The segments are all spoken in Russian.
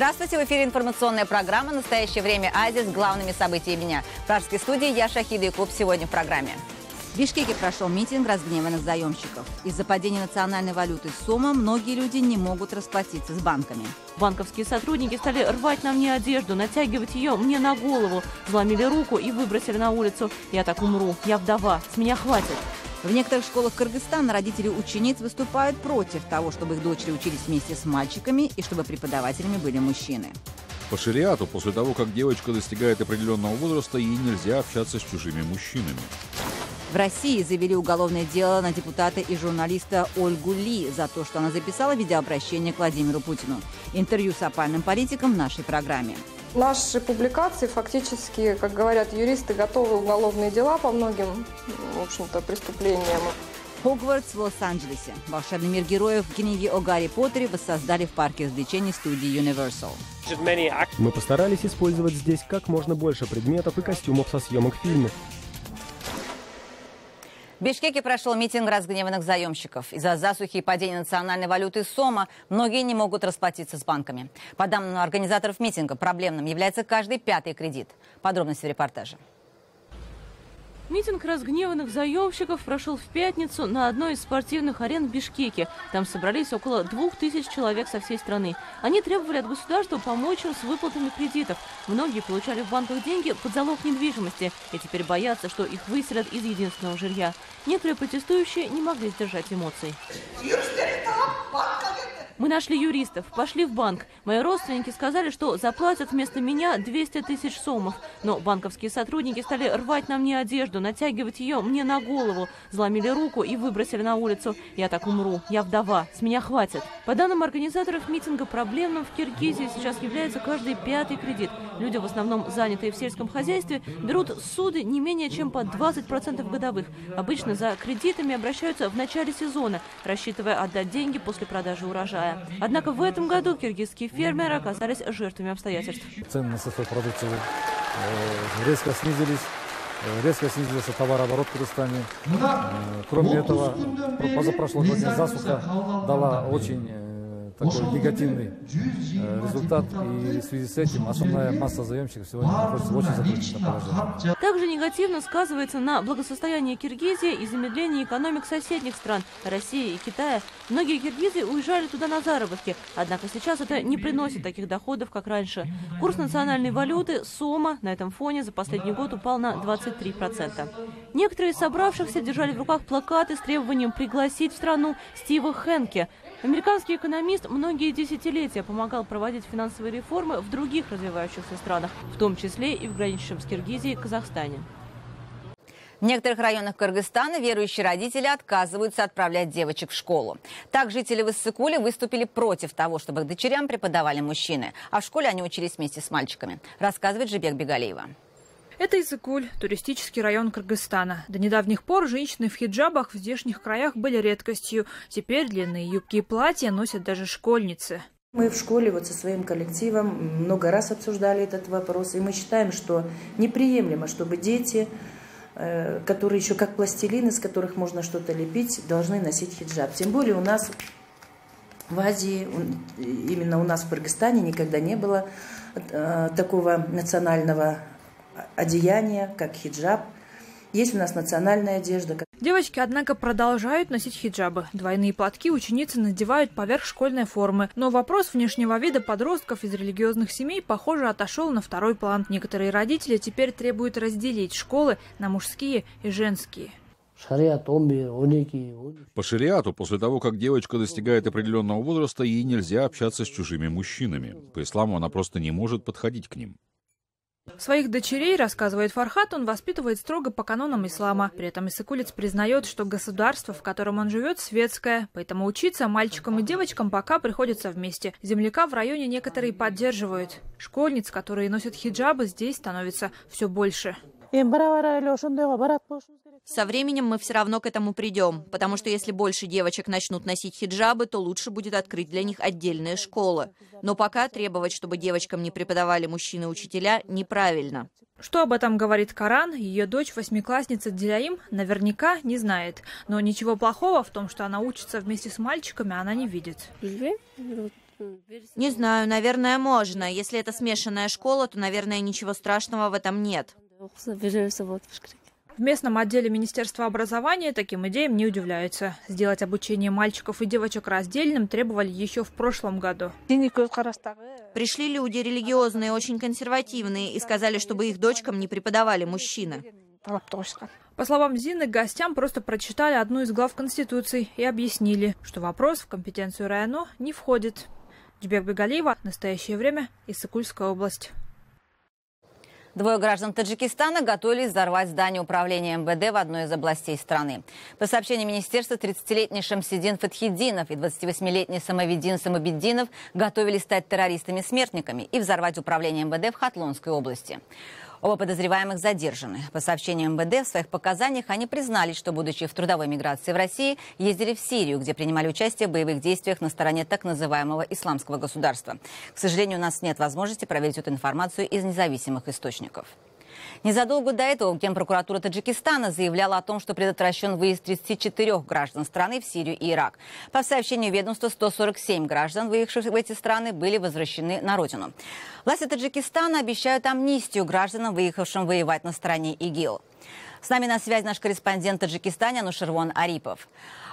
Здравствуйте, в эфире информационная программа «Настоящее время Азии» с главными событиями дня. В пражской студии я, Шахида Якуб, сегодня в программе. В Бишкеке прошел митинг разгневанных заемщиков. Из-за падения национальной валюты сома многие люди не могут расплатиться с банками. Банковские сотрудники стали рвать на мне одежду, натягивать ее мне на голову, взломили руку и выбросили на улицу. Я так умру, я вдова, с меня хватит. В некоторых школах Кыргызстана родители учениц выступают против того, чтобы их дочери учились вместе с мальчиками и чтобы преподавателями были мужчины. По шариату, после того, как девочка достигает определенного возраста, ей нельзя общаться с чужими мужчинами. В России завели уголовное дело на депутата и журналиста Ольгу Ли за то, что она записала видеообращение к Владимиру Путину. Интервью с опальным политиком в нашей программе. Наши публикации фактически, как говорят юристы, готовы уголовные дела по многим, в общем-то, преступлениям. Хогвартс в Лос-Анджелесе. Волшебный мир героев в книге о Гарри Поттере воссоздали в парке развлечений студии Universal. Мы постарались использовать здесь как можно больше предметов и костюмов со съемок фильмов. В Бишкеке прошел митинг разгневанных заемщиков. Из-за засухи и падения национальной валюты сома многие не могут расплатиться с банками. По данным организаторов митинга, проблемным является каждый пятый кредит. Подробности в репортаже. Митинг разгневанных заемщиков прошел в пятницу на одной из спортивных арен в Бишкеке. Там собрались около 2000 человек со всей страны. Они требовали от государства помочь им с выплатами кредитов. Многие получали в банках деньги под залог недвижимости и теперь боятся, что их выселят из единственного жилья. Некоторые протестующие не могли сдержать эмоций. Мы нашли юристов, пошли в банк. Мои родственники сказали, что заплатят вместо меня 200 тысяч сомов. Но банковские сотрудники стали рвать на мне одежду, натягивать ее мне на голову, взломили руку и выбросили на улицу. Я так умру, я вдова, с меня хватит. По данным организаторов митинга, проблемным в Киргизии сейчас является каждый пятый кредит. Люди, в основном занятые в сельском хозяйстве, берут суды не менее чем по 20% годовых. Обычно за кредитами обращаются в начале сезона, рассчитывая отдать деньги после продажи урожая. Однако в этом году киргизские фермеры оказались жертвами обстоятельств. Цены на сельхозпродукцию резко снизился товарооборот в Кыргызстане. Кроме этого, позапрошлогодняя засуха дала очень такой негативный результат, и в связи с этим основная масса заемщиков сегодня находится в очень затруднительном положении. Также негативно сказывается на благосостоянии Киргизии и замедлении экономик соседних стран России и Китая. Многие киргизы уезжали туда на заработки, однако сейчас это не приносит таких доходов, как раньше. Курс национальной валюты сома на этом фоне за последний год упал на 23%. Некоторые из собравшихся держали в руках плакаты с требованием пригласить в страну Стива Хенке. Американский экономист многие десятилетия помогал проводить финансовые реформы в других развивающихся странах, в том числе и в граничащем с Киргизией Казахстане. В некоторых районах Кыргызстана верующие родители отказываются отправлять девочек в школу. Так жители в Иссыкуле выступили против того, чтобы их дочерям преподавали мужчины, а в школе они учились вместе с мальчиками, рассказывает Жибек Бегалиева. Это Иссыкуль, туристический район Кыргызстана. До недавних пор женщины в хиджабах в здешних краях были редкостью. Теперь длинные юбки и платья носят даже школьницы. Мы в школе со своим коллективом много раз обсуждали этот вопрос. И мы считаем, что неприемлемо, чтобы дети, которые еще как пластилин, из которых можно что-то лепить, должны носить хиджаб. Тем более у нас в Азии, именно у нас в Кыргызстане никогда не было такого национального одеяния, как хиджаб. Есть у нас национальная одежда. Девочки, однако, продолжают носить хиджабы. Двойные платки ученицы надевают поверх школьной формы. Но вопрос внешнего вида подростков из религиозных семей, похоже, отошел на второй план. Некоторые родители теперь требуют разделить школы на мужские и женские. По шариату, после того, как девочка достигает определенного возраста, ей нельзя общаться с чужими мужчинами. По исламу она просто не может подходить к ним. Своих дочерей, рассказывает Фархат, он воспитывает строго по канонам ислама. При этом иссыкулец признает, что государство, в котором он живет, светское. Поэтому учиться мальчикам и девочкам пока приходится вместе. Земляка в районе некоторые поддерживают. Школьниц, которые носят хиджабы, здесь становится все больше. Со временем мы все равно к этому придем, потому что если больше девочек начнут носить хиджабы, то лучше будет открыть для них отдельные школы. Но пока требовать, чтобы девочкам не преподавали мужчины-учителя, неправильно. Что об этом говорит Коран, ее дочь, восьмиклассница Диляим, наверняка не знает. Но ничего плохого в том, что она учится вместе с мальчиками, она не видит. Не знаю, наверное, можно. Если это смешанная школа, то, наверное, ничего страшного в этом нет. В местном отделе Министерства образования таким идеям не удивляются. Сделать обучение мальчиков и девочек раздельным требовали еще в прошлом году. Пришли люди религиозные, очень консервативные, и сказали, чтобы их дочкам не преподавали мужчины. По словам Зины, гостям просто прочитали одну из глав Конституции и объяснили, что вопрос в компетенцию РайОНО не входит. Джубек Бегалиева, «Настоящее время», Иссык-Кульская область. Двое граждан Таджикистана готовились взорвать здание управления МВД в одной из областей страны. По сообщению министерства, 30-летний Шамсидин Фатхиддинов и 28-летний Самовиддин Самобеддинов готовились стать террористами-смертниками и взорвать управление МВД в Хатлонской области. Оба подозреваемых задержаны. По сообщению МВД, в своих показаниях они признались, что, будучи в трудовой миграции в России, ездили в Сирию, где принимали участие в боевых действиях на стороне так называемого исламского государства. К сожалению, у нас нет возможности проверить эту информацию из независимых источников. Незадолго до этого Генпрокуратура Таджикистана заявляла о том, что предотвращен выезд 34 граждан страны в Сирию и Ирак. По сообщению ведомства, 147 граждан, выехавших в эти страны, были возвращены на родину. Власти Таджикистана обещают амнистию гражданам, выехавшим воевать на стороне ИГИЛ. С нами на связи наш корреспондент в Таджикистане Анушервон Арипов.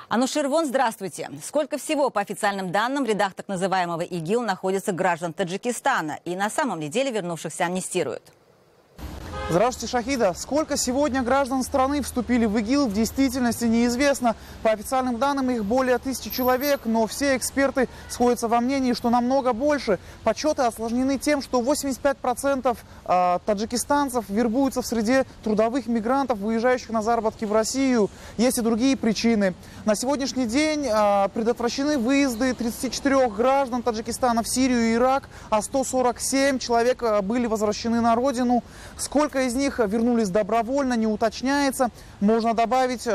Анушервон, здравствуйте. Сколько всего, по официальным данным, в рядах так называемого ИГИЛ находится граждан Таджикистана и на самом ли деле вернувшихся амнистируют? Здравствуйте, Шахида. Сколько сегодня граждан страны вступили в ИГИЛ, в действительности неизвестно. По официальным данным, их более 1000 человек, но все эксперты сходятся во мнении, что намного больше. Подсчеты осложнены тем, что 85% таджикистанцев вербуются в среде трудовых мигрантов, выезжающих на заработки в Россию. Есть и другие причины. На сегодняшний день предотвращены выезды 34 граждан Таджикистана в Сирию и Ирак, а 147 человек были возвращены на родину. Сколько из них вернулись добровольно, не уточняется. Можно добавить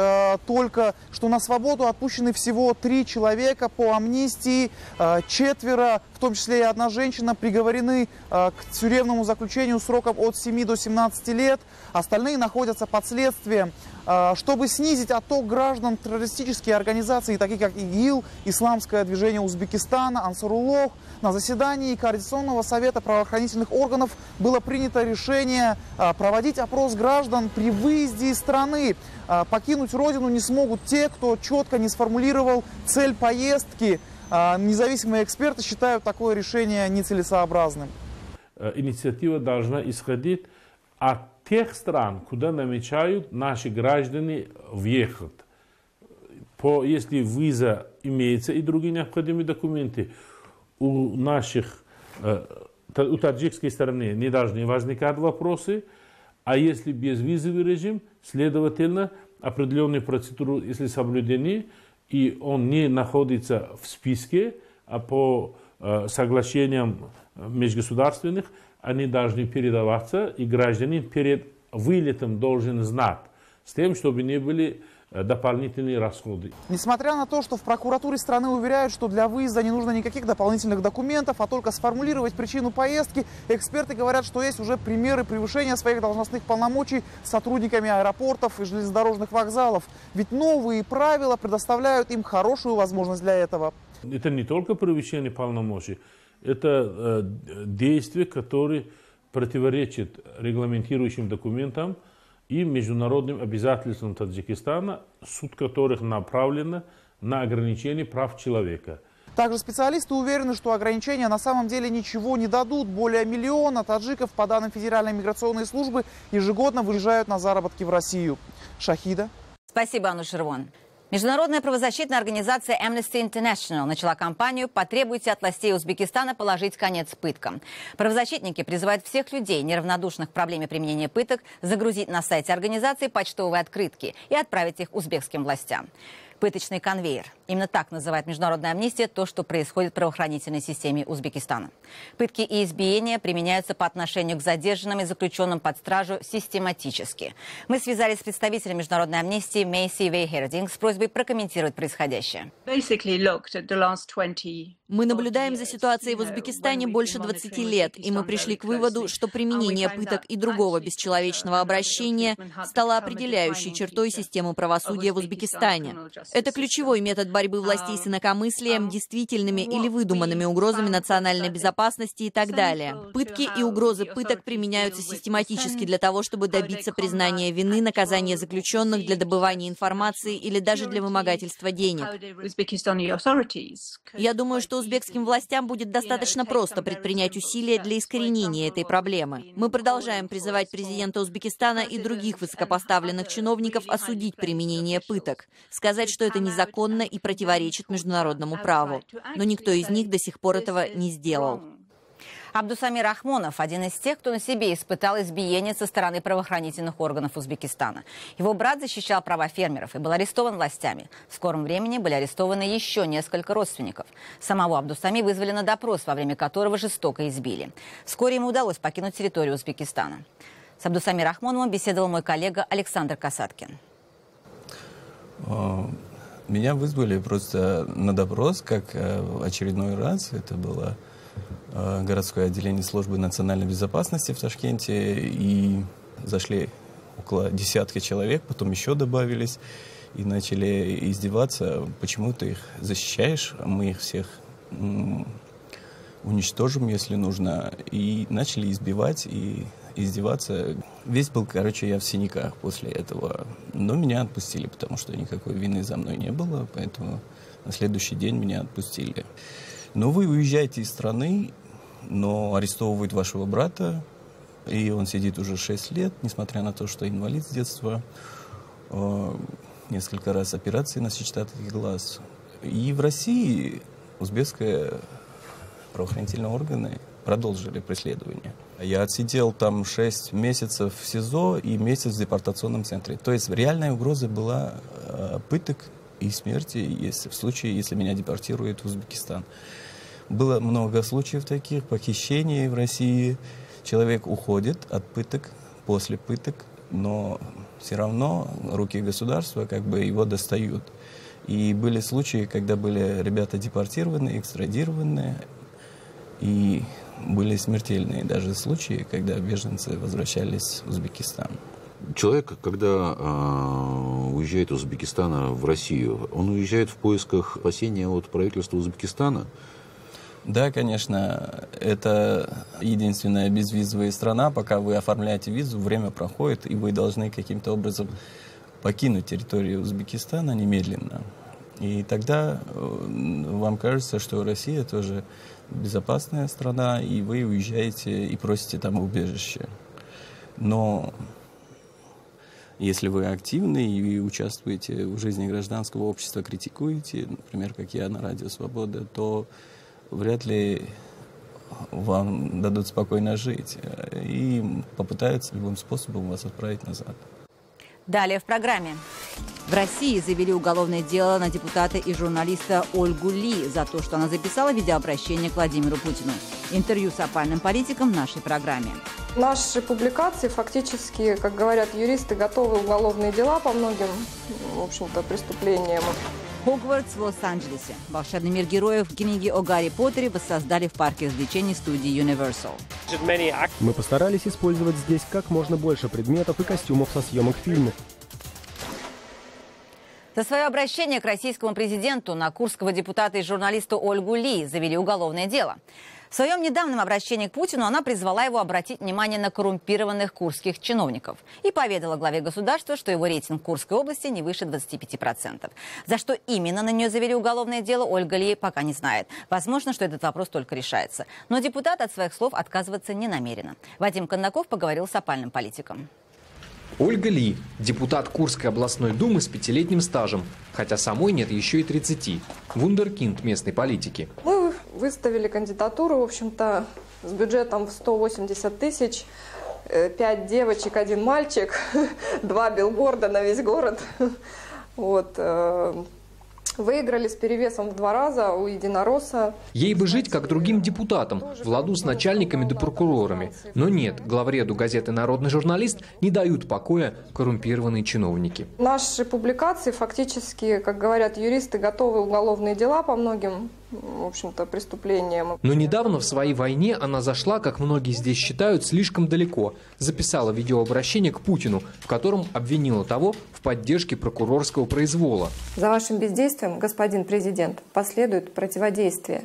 только, что на свободу отпущены всего 3 человека по амнистии. 4, в том числе и 1 женщина, приговорены к тюремному заключению сроком от 7 до 17 лет. Остальные находятся под следствием. Чтобы снизить отток граждан, террористические организации, такие как ИГИЛ, Исламское движение Узбекистана, Ансаруллох, на заседании Координационного совета правоохранительных органов было принято решение проводить опрос граждан при выезде из страны. Покинуть родину не смогут те, кто четко не сформулировал цель поездки. Независимые эксперты считают такое решение нецелесообразным. Инициатива должна исходить от тех стран, куда намечают наши граждане въехать. Если виза имеется и другие необходимые документы, у таджикской стороны не должны возникать вопросы, а если безвизовый режим, следовательно, определенные процедуры, если соблюдены, и он не находится в списке, а по соглашениям межгосударственных, они должны передаваться, и гражданин перед вылетом должен знать, с тем, чтобы не были дополнительные расходы. Несмотря на то, что в прокуратуре страны уверяют, что для выезда не нужно никаких дополнительных документов, а только сформулировать причину поездки, эксперты говорят, что есть уже примеры превышения своих должностных полномочий сотрудниками аэропортов и железнодорожных вокзалов. Ведь новые правила предоставляют им хорошую возможность для этого. Это не только превышение полномочий, это действия, которые противоречат регламентирующим документам и международным обязательствам Таджикистана, суть которых направлена на ограничение прав человека. Также специалисты уверены, что ограничения на самом деле ничего не дадут. Более 1 миллиона таджиков, по данным Федеральной миграционной службы, ежегодно выезжают на заработки в Россию. Шахида. Спасибо, Анушервон. Международная правозащитная организация Amnesty International начала кампанию «Потребуйте от властей Узбекистана положить конец пыткам». Правозащитники призывают всех людей, неравнодушных к проблеме применения пыток, загрузить на сайте организации почтовые открытки и отправить их узбекским властям. Пыточный конвейер. Именно так называет Международная амнистия то, что происходит в правоохранительной системе Узбекистана. Пытки и избиения применяются по отношению к задержанным и заключенным под стражу систематически. Мы связались с представителем Международной амнистии Мэйси Вейхердинг с просьбой прокомментировать происходящее. Мы наблюдаем за ситуацией в Узбекистане больше 20 лет, и мы пришли к выводу, что применение пыток и другого бесчеловечного обращения стало определяющей чертой системы правосудия в Узбекистане. Это ключевой метод борьбы властей с инакомыслием, действительными или выдуманными угрозами национальной безопасности и так далее. Пытки и угрозы пыток применяются систематически для того, чтобы добиться признания вины, наказания заключенных для добывания информации или даже для вымогательства денег. Я думаю, что узбекским властям будет достаточно просто предпринять усилия для искоренения этой проблемы. Мы продолжаем призывать президента Узбекистана и других высокопоставленных чиновников осудить применение пыток, сказать, что это незаконно и противоречит международному праву. Но никто из них до сих пор этого не сделал. Абдусамир Ахмонов – один из тех, кто на себе испытал избиение со стороны правоохранительных органов Узбекистана. Его брат защищал права фермеров и был арестован властями. В скором времени были арестованы еще несколько родственников. Самого Абдусами вызвали на допрос, во время которого жестоко избили. Вскоре ему удалось покинуть территорию Узбекистана. С Абдусамиром Ахмоновым беседовал мой коллега Александр Касаткин. Меня вызвали просто на допрос, как очередной раз. Это было городское отделение службы национальной безопасности в Ташкенте, и зашли около десятка человек, потом еще добавились и начали издеваться. Почему ты их защищаешь, мы их всех уничтожим, если нужно. И начали избивать и издеваться. Весь был, я в синяках после этого. Но меня отпустили, потому что никакой вины за мной не было, поэтому на следующий день меня отпустили. Но вы уезжаете из страны, но арестовывают вашего брата, и он сидит уже 6 лет, несмотря на то, что инвалид с детства, несколько раз операции на сетчатый глаз. И в России узбекские правоохранительные органы продолжили преследование. Я отсидел там 6 месяцев в СИЗО и месяц в депортационном центре. То есть реальная угроза была пыток и смерти, в случае, если меня депортируют в Узбекистан. Было много случаев таких, похищений в России. Человек уходит от пыток, после пыток, но все равно руки государства его достают. И были случаи, когда были ребята депортированы, экстрадированы, и были смертельные даже случаи, когда беженцы возвращались в Узбекистан. Человек, когда уезжает из Узбекистана в Россию, он уезжает в поисках спасения от правительства Узбекистана? Да, конечно, это единственная безвизовая страна. Пока вы оформляете визу, время проходит, и вы должны каким-то образом покинуть территорию Узбекистана немедленно. И тогда вам кажется, что Россия тоже безопасная страна, и вы уезжаете и просите там убежище. Но если вы активны и участвуете в жизни гражданского общества, критикуете, например, как я на Радио Свобода, то вряд ли вам дадут спокойно жить и попытаются любым способом вас отправить назад. Далее в программе. В России завели уголовное дело на депутата и журналиста Ольгу Ли за то, что она записала видеообращение к Владимиру Путину. Интервью с опальным политиком в нашей программе. Наши публикации фактически, как говорят юристы, готовы уголовные дела по многим, в общем-то, преступлениям. Хогвартс в Лос-Анджелесе. Волшебный мир героев книги о Гарри Поттере воссоздали в парке развлечений студии Universal. Мы постарались использовать здесь как можно больше предметов и костюмов со съемок фильмов. За свое обращение к российскому президенту на курского депутата и журналиста Ольгу Ли завели уголовное дело. В своем недавнем обращении к Путину она призвала его обратить внимание на коррумпированных курских чиновников и поведала главе государства, что его рейтинг в Курской области не выше 25%. За что именно на нее завели уголовное дело, Ольга Ли пока не знает. Возможно, что этот вопрос только решается. Но депутат от своих слов отказываться не намерена. Вадим Кондаков поговорил с опальным политиком. Ольга Ли – депутат Курской областной думы с 5-летним стажем, хотя самой нет еще и 30. Вундеркинд местной политики. Мы выставили кандидатуру, в общем-то, с бюджетом в 180 тысяч, 5 девочек, 1 мальчик, 2 билборда на весь город. Вот. Выиграли с перевесом в 2 раза у единоросса. Ей бы жить, как другим депутатам, в ладу с начальниками да прокурорами. Но нет, главреду газеты «Народный журналист» не дают покоя коррумпированные чиновники. Наши публикации фактически, как говорят юристы, готовы уголовные дела по многим, в общем-то, преступлением. Но недавно в своей войне она зашла, как многие здесь считают, слишком далеко. Записала видеообращение к Путину, в котором обвинила того в поддержке прокурорского произвола. За вашим бездействием, господин президент, последует противодействие.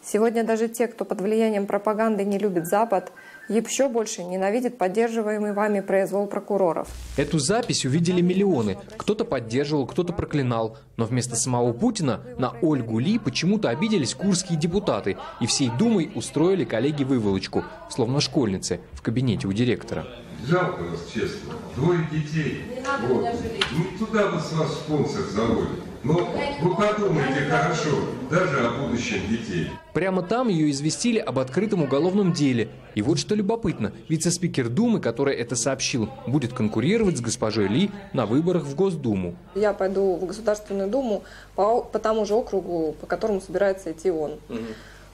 Сегодня даже те, кто под влиянием пропаганды не любит Запад, еще больше ненавидит поддерживаемый вами произвол прокуроров. Эту запись увидели миллионы. Кто-то поддерживал, кто-то проклинал. Но вместо самого Путина на Ольгу Ли почему-то обиделись курские депутаты и всей Думой устроили коллеги-выволочку, словно школьницы в кабинете у директора. Жалко вас, честно. 2 детей. Вот. Ну, туда вас ваш спонсор заводит. Но вы подумайте хорошо, даже о будущем детей. Прямо там ее известили об открытом уголовном деле. И вот что любопытно, вице-спикер Думы, который это сообщил, будет конкурировать с госпожой Ли на выборах в Госдуму. Я пойду в Государственную Думу по тому же округу, по которому собирается идти он.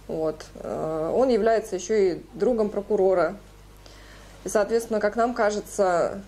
Вот. Он является еще и другом прокурора. И, соответственно, как нам кажется,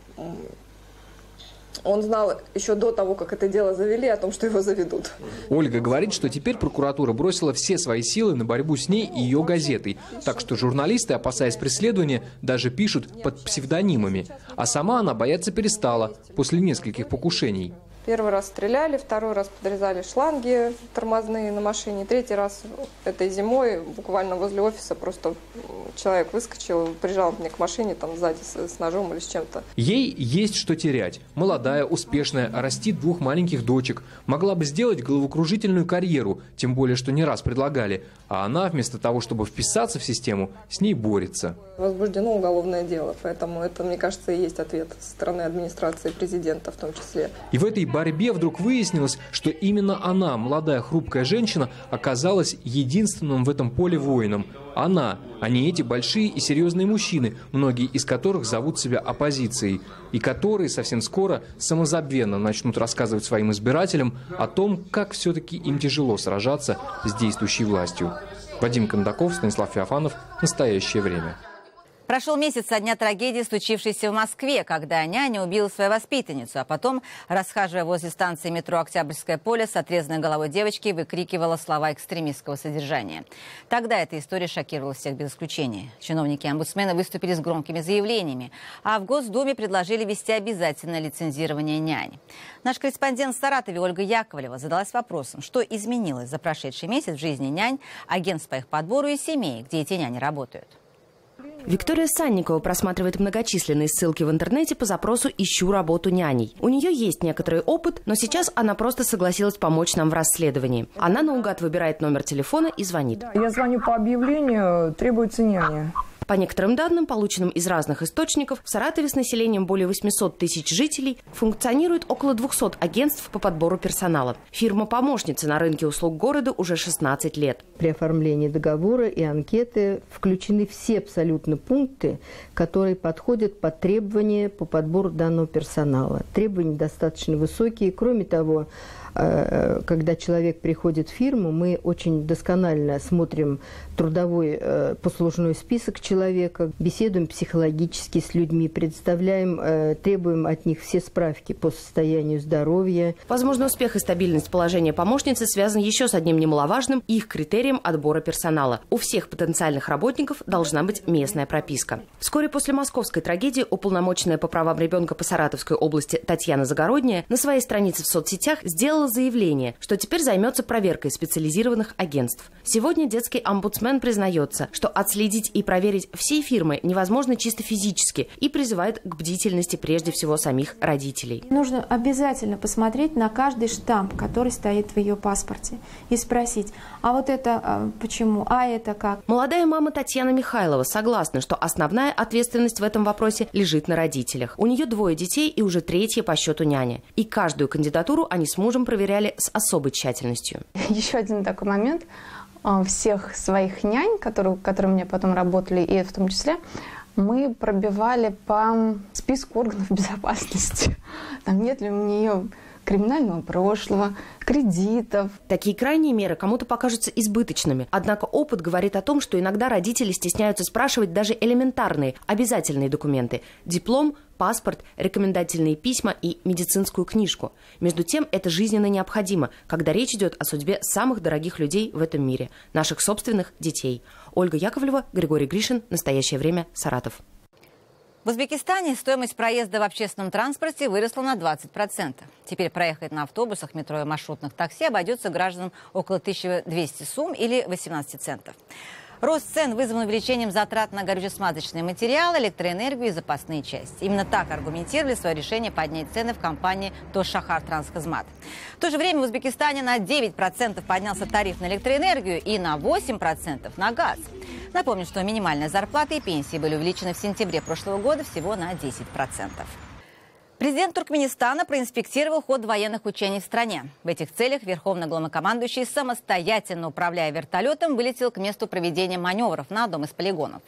он знал еще до того, как это дело завели, о том, что его заведут. Ольга говорит, что теперь прокуратура бросила все свои силы на борьбу с ней и ее газетой. Так что журналисты, опасаясь преследования, даже пишут под псевдонимами. А сама она бояться перестала после нескольких покушений. Первый раз стреляли, второй раз подрезали шланги тормозные на машине, третий раз этой зимой буквально возле офиса просто человек выскочил, прижал меня к машине там сзади с ножом или с чем-то. Ей есть что терять. Молодая, успешная, растит 2 маленьких дочек. Могла бы сделать головокружительную карьеру, тем более, что не раз предлагали. А она, вместо того, чтобы вписаться в систему, с ней борется. Возбуждено уголовное дело, поэтому это, мне кажется, и есть ответ со стороны администрации президента в том числе. И в этой борьбе вдруг выяснилось, что именно она, молодая хрупкая женщина, оказалась единственным в этом поле воином. Она, а не эти большие и серьезные мужчины, многие из которых зовут себя оппозицией, и которые совсем скоро самозабвенно начнут рассказывать своим избирателям о том, как все-таки им тяжело сражаться с действующей властью. Вадим Кондаков, Станислав Феофанов. Настоящее время. Прошел месяц со дня трагедии, случившейся в Москве, когда няня убила свою воспитанницу, а потом, расхаживая возле станции метро «Октябрьское поле», с отрезанной головой девочки выкрикивала слова экстремистского содержания. Тогда эта история шокировала всех без исключения. Чиновники омбудсмена выступили с громкими заявлениями, а в Госдуме предложили ввести обязательное лицензирование нянь. Наш корреспондент в Саратове Ольга Яковлева задалась вопросом, что изменилось за прошедший месяц в жизни нянь, агентств по их подбору и семей, где эти няни работают. Виктория Санникова просматривает многочисленные ссылки в интернете по запросу «Ищу работу няней». У нее есть некоторый опыт, но сейчас она просто согласилась помочь нам в расследовании. Она наугад выбирает номер телефона и звонит. Я звоню по объявлению, требуется няня. По некоторым данным, полученным из разных источников, в Саратове с населением более 800 тысяч жителей функционирует около 200 агентств по подбору персонала. Фирма-помощница на рынке услуг города уже 16 лет. При оформлении договора и анкеты включены все абсолютно пункты, которые подходят под требования по подбору данного персонала. Требования достаточно высокие. Кроме того, когда человек приходит в фирму, мы очень досконально смотрим трудовой послужной список человека, беседуем психологически с людьми, представляем, требуем от них все справки по состоянию здоровья. Возможно, успех и стабильность положения помощницы связан еще с одним немаловажным их критерием отбора персонала. У всех потенциальных работников должна быть местная прописка. Вскоре после московской трагедии уполномоченная по правам ребенка по Саратовской области Татьяна Загородняя на своей странице в соцсетях сделала заявление, что теперь займется проверкой специализированных агентств. Сегодня детский омбудсмен признается, что отследить и проверить все фирмы невозможно чисто физически и призывает к бдительности прежде всего самих родителей. Нужно обязательно посмотреть на каждый штамп, который стоит в ее паспорте, и спросить, а вот это почему, а это как? Молодая мама Татьяна Михайлова согласна, что основная ответственность в этом вопросе лежит на родителях. У нее 2 детей и уже 3-я по счету няня. И каждую кандидатуру они с мужем проверяли с особой тщательностью. Еще один такой момент. Всех своих нянь, которые у меня потом работали, и в том числе, мы пробивали по списку органов безопасности. Там нет ли у нее криминального прошлого, кредитов. Такие крайние меры кому-то покажутся избыточными. Однако опыт говорит о том, что иногда родители стесняются спрашивать даже элементарные, обязательные документы. Диплом, паспорт, рекомендательные письма и медицинскую книжку. Между тем, это жизненно необходимо, когда речь идет о судьбе самых дорогих людей в этом мире, наших собственных детей. Ольга Яковлева, Григорий Гришин. Настоящее время. Саратов. В Узбекистане стоимость проезда в общественном транспорте выросла на 20%. Теперь проехать на автобусах, метро и маршрутных такси обойдется гражданам около 1200 сум или 18 центов. Рост цен вызван увеличением затрат на горюче-смазочные материалы, электроэнергию и запасные части. Именно так аргументировали свое решение поднять цены в компании Тош-Шахар Трансхазмат. В то же время в Узбекистане на 9% поднялся тариф на электроэнергию и на 8% на газ. Напомню, что минимальная зарплата и пенсии были увеличены в сентябре прошлого года всего на 10%. Президент Туркменистана проинспектировал ход военных учений в стране. В этих целях верховный главнокомандующий, самостоятельно управляя вертолетом, вылетел к месту проведения маневров на одном из полигонов.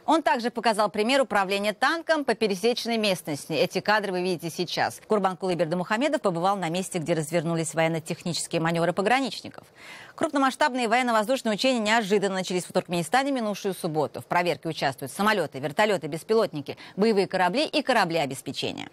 Он также показал пример управления танком по пересеченной местности. Эти кадры вы видите сейчас. Курбанкулы Бердымухамедов побывал на месте, где развернулись военно-технические маневры пограничников. Крупномасштабные военно-воздушные учения неожиданно начались в Туркменистане минувшую субботу. В проверке участвуют самолеты, вертолеты, беспилотники, боевые корабли и корабли обеспечения.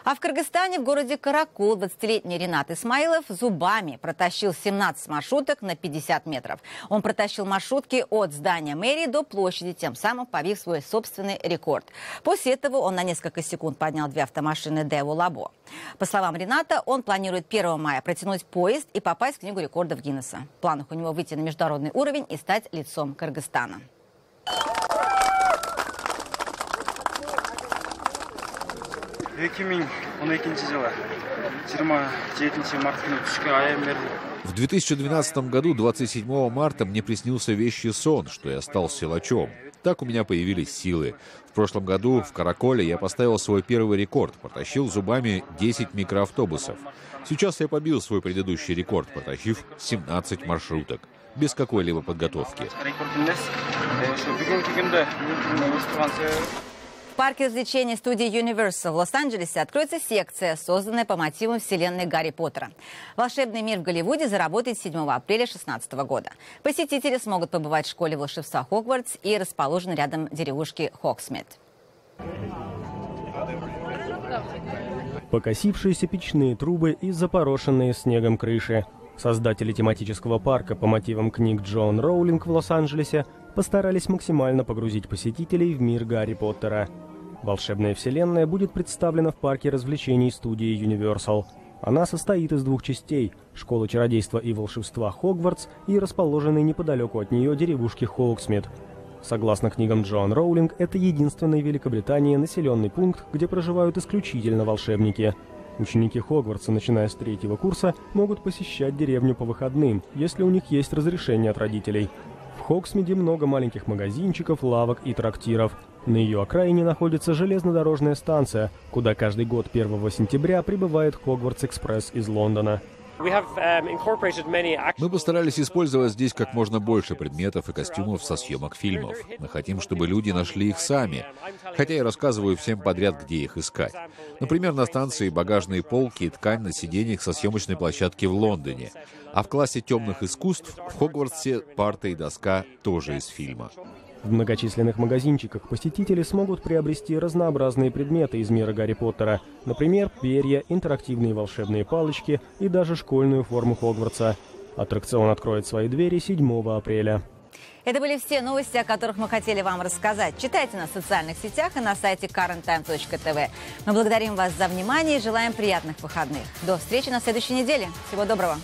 А в Кыргызстане, в городе Каракул, 20-летний Ринат Исмаилов зубами протащил 17 маршруток на 50 метров. Он протащил маршрутки от здания мэрии до площади, тем самым побив свой собственный рекорд. После этого он на несколько секунд поднял 2 автомашины Деву Лабо. По словам Рината, он планирует 1 мая протянуть поезд и попасть в Книгу рекордов Гиннесса. В планах у него выйти на международный уровень и стать лицом Кыргызстана. В 2012 году, 27 марта, мне приснился вещий сон, что я стал силачом. Так у меня появились силы. В прошлом году в Караколе я поставил свой первый рекорд, протащил зубами 10 микроавтобусов. Сейчас я побил свой предыдущий рекорд, протащив 17 маршруток, без какой-либо подготовки. В парке развлечений студии Universal в Лос-Анджелесе откроется секция, созданная по мотивам вселенной Гарри Поттера. Волшебный мир в Голливуде заработает 7 апреля 2016 года. Посетители смогут побывать в школе волшебства Хогвартс и расположенной рядом деревушки Хогсмит. Покосившиеся печные трубы и запорошенные снегом крыши. Создатели тематического парка по мотивам книг Джоан Роулинг в Лос-Анджелесе постарались максимально погрузить посетителей в мир Гарри Поттера. Волшебная вселенная будет представлена в парке развлечений студии Universal. Она состоит из 2 частей – школы чародейства и волшебства Хогвартс и расположенной неподалеку от нее деревушки Хоуксмит. Согласно книгам Джоан Роулинг, это единственный в Великобритании населенный пункт, где проживают исключительно волшебники. Ученики Хогвартса, начиная с 3-го курса, могут посещать деревню по выходным, если у них есть разрешение от родителей. В Хогсмиде много маленьких магазинчиков, лавок и трактиров. На ее окраине находится железнодорожная станция, куда каждый год 1 сентября прибывает Хогвартс-экспресс из Лондона. Мы постарались использовать здесь как можно больше предметов и костюмов со съемок фильмов. Мы хотим, чтобы люди нашли их сами. Хотя я рассказываю всем подряд, где их искать. Например, на станции багажные полки и ткань на сиденьях со съемочной площадки в Лондоне. А в классе темных искусств в Хогвартсе парта и доска тоже из фильма. В многочисленных магазинчиках посетители смогут приобрести разнообразные предметы из мира Гарри Поттера. Например, перья, интерактивные волшебные палочки и даже школьную форму Хогвартса. Аттракцион откроет свои двери 7 апреля. Это были все новости, о которых мы хотели вам рассказать. Читайте нас в социальных сетях и на сайте currenttime.tv. Мы благодарим вас за внимание и желаем приятных выходных. До встречи на следующей неделе. Всего доброго.